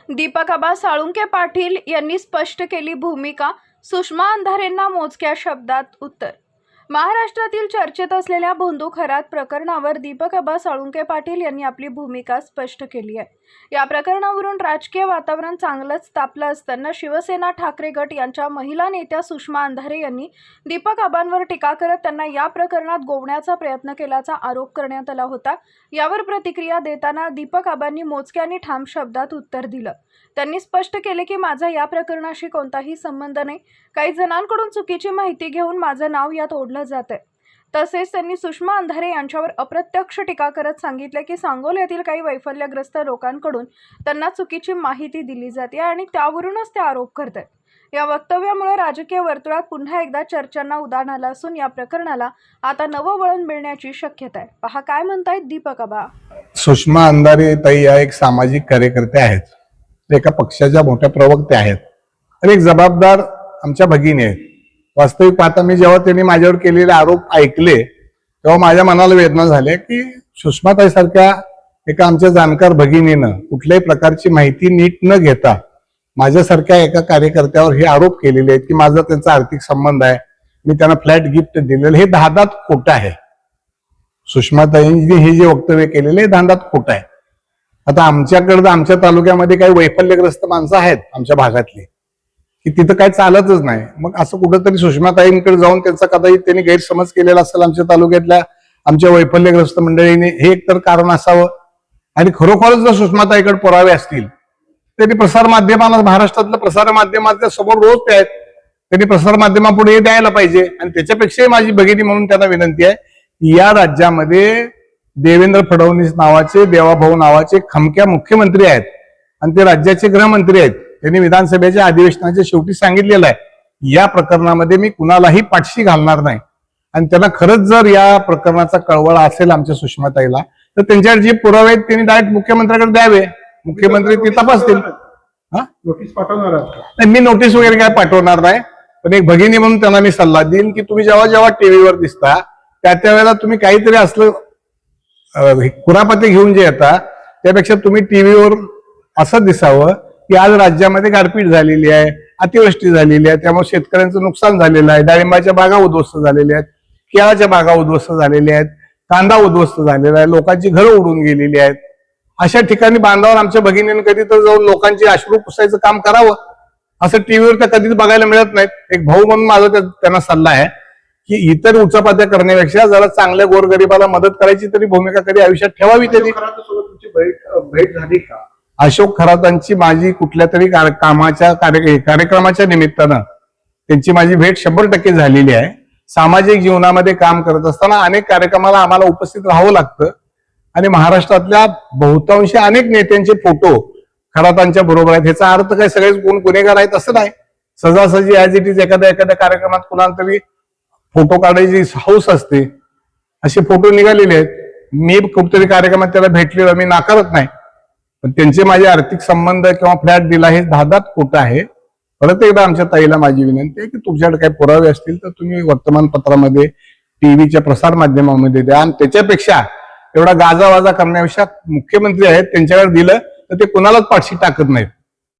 दीपक आबा साळुंके पाटील यांनी स्पष्ट केली भूमिका, सुषमा अंधारेंना मोजक्या शब्दात उत्तर। महाराष्ट्रातील चर्चेत असलेल्या भोंदू खरात प्रकरणावर दीपक आबा साळुंके पाटील यांनी आपली भूमिका स्पष्ट केली आहे। या प्रकरणावरून राजकीय वातावरण चांगलंच तापलं असताना शिवसेना ठाकरे गट यांच्या महिला नेत्या सुषमा अंधारे यांनी दीपक आबांवर टीका करत त्यांना या प्रकरणात गोवण्याचा प्रयत्न केल्याचा आरोप करण्यात आला होता। यावर प्रतिक्रिया देताना दीपक आबांनी मोजक्या आणि ठाम शब्दात उत्तर दिलं। त्यांनी स्पष्ट केले की माझा या प्रकरणाशी कोणताही संबंध नाही। काही जणांकडून चुकीची माहिती घेऊन माझं नाव यात ओढलं जातंय। तसेच त्यांनी सुषमा अंधारे यांच्यावर अप्रत्यक्ष टीका करत सांगितले की सांगोला येथील काही वैफल्यग्रस्त लोकांकडून त्यांना चुकीची माहिती दिली जाते आणि त्यावरूनच ते आरोप करतात। या वक्तव्यामुळे राजकीय वर्तुळात पुन्हा एकदा चर्चांना उधाण आलं असून या प्रकरणाला आता नवं वळण मिळण्याची शक्यता आहे। पहा काय म्हणतायत दीपक आबा। सुषमा अंधारे ताई या एक सामाजिक कार्यकर्ते आहेत, एका पक्षाच्या मोठ्या प्रवक्त्या आहेत आणि एक जबाबदार आमच्या भगिनी आहेत। वास्तविक पाहता मी जेव्हा त्यांनी माझ्यावर केलेले आरोप ऐकले तेव्हा माझ्या मनाला वेदना झाल्या की सुषमाताई सारख्या एका आमच्या जाणकार भगिनीनं कुठल्याही प्रकारची माहिती नीट न घेता माझ्यासारख्या एका कार्यकर्त्यावर हे आरोप केलेले आहेत की माझा त्यांचा आर्थिक संबंध आहे, मी त्यांना फ्लॅट गिफ्ट दिलेलं, हे धांदात खोटं आहे। सुषमाताईंनी हे जे वक्तव्य केलेले धांदात खोटं आहे। आता आमच्याकडे आमच्या तालुक्यामध्ये काही वैफल्यग्रस्त माणसं आहेत आमच्या भागातली की तिथं काही चालतच नाही। मग असं कुठंतरी सुषमाताईंकडे जाऊन त्यांचा कदाचित त्यांनी गैरसमज केलेला असेल आमच्या तालुक्यातल्या आमच्या वैफल्यग्रस्त मंडळीने, हे एकतर कारण असावं। आणि खरोखरच जर सुषमाताईकडे पुरावे असतील त्यांनी प्रसार माध्यमाला, महाराष्ट्रातल्या प्रसार माध्यमाच्या समोर रोज ते आहेत, त्यांनी प्रसार माध्यमापुढे हे द्यायला पाहिजे। आणि त्याच्यापेक्षाही माझी भगिनी म्हणून त्यांना विनंती आहे, या राज्यामध्ये देवेंद्र फडणवीस नावाचे, देवाभाऊ नावाचे खमक्या मुख्यमंत्री आहेत आणि ते राज्याचे गृहमंत्री आहेत। त्यांनी विधानसभेच्या अधिवेशनाच्या शेवटी सांगितलेलं आहे या प्रकरणामध्ये मी कुणालाही पाठशी घालणार नाही। आणि त्यांना खरंच जर या प्रकरणाचा कळवळा असेल आमच्या सुषमाताईला तर त्यांच्यावर जे पुरावे आहेत त्यांनी डायरेक्ट मुख्यमंत्र्याकडे द्यावे, मुख्यमंत्री ते तपासतील। नोटीस पाठवणार नाही, मी नोटीस वगैरे काय पाठवणार नाही, पण एक भगिनी म्हणून त्यांना मी सल्ला देईन की तुम्ही जेव्हा जेव्हा टीव्हीवर दिसता त्या वेळेला तुम्ही काहीतरी असलं कुरापती घेऊन जे येता त्यापेक्षा तुम्ही टीव्हीवर असं दिसावं की आज राज्यामध्ये गारपीट झालेली आहे, अतिवृष्टी झालेली आहे, त्यामुळे शेतकऱ्यांचं नुकसान झालेलं आहे, डाळिंबाच्या बागा उद्ध्वस्त झालेल्या आहेत, केळाच्या बागा उद्ध्वस्त झालेल्या आहेत, कांदा उद्ध्वस्त झालेला आहे, लोकांची घरं उडून गेलेली आहेत। अशा ठिकाणी बांधावर आमच्या भगिनीने कधी तर जाऊन लोकांची अश्रू पुसायचं काम करावं, असं टीव्हीवर तर कधीच बघायला मिळत नाहीत। एक भाऊ म्हणून माझा त्यांना सल्ला आहे की इतर उचापात्या करण्यापेक्षा जरा चांगल्या गोरगरिबाला मदत करायची तरी भूमिका कधी आयुष्यात ठेवावी। त्यांनी भेट झाली का? अशोक खरातांची माझी कुठल्या तरी कार्यक्रमाच्या निमित्तानं त्यांची माझी भेट 100% झालेली आहे। सामाजिक जीवनामध्ये काम करत असताना अनेक कार्यक्रमाला आम्हाला उपस्थित राहावं लागतं आणि महाराष्ट्रातल्या बहुतांशी अनेक नेत्यांचे फोटो खरातांच्या बरोबर आहेत। ह्याचा अर्थ काय सगळेच कोण गुन्हेगार आहेत असं नाही। सहजासहजी ऍज इट इज एखाद्या कार्यक्रमात कुणाला तरी फोटो काढायची हौस असते, असे फोटो निघालेले आहेत। मी कुठतरी कार्यक्रमात त्याला भेटलेलो, मी नाकारत नाही, पण त्यांचे माझे आर्थिक संबंध किंवा फ्लॅट दिला हे धादात खोटं आहे। परत एकदा आमच्या ताईला माझी विनंती आहे की तुमच्याकडे काही पुरावे असतील तर तुम्ही वर्तमानपत्रामध्ये, टीव्हीच्या प्रसार माध्यमामध्ये द्या। आणि त्याच्यापेक्षा एवढा गाजावाजा करण्यापेक्षा मुख्यमंत्री आहेत त्यांच्याकडे दिलं तर ते कुणालाच पाठशी टाकत नाहीत।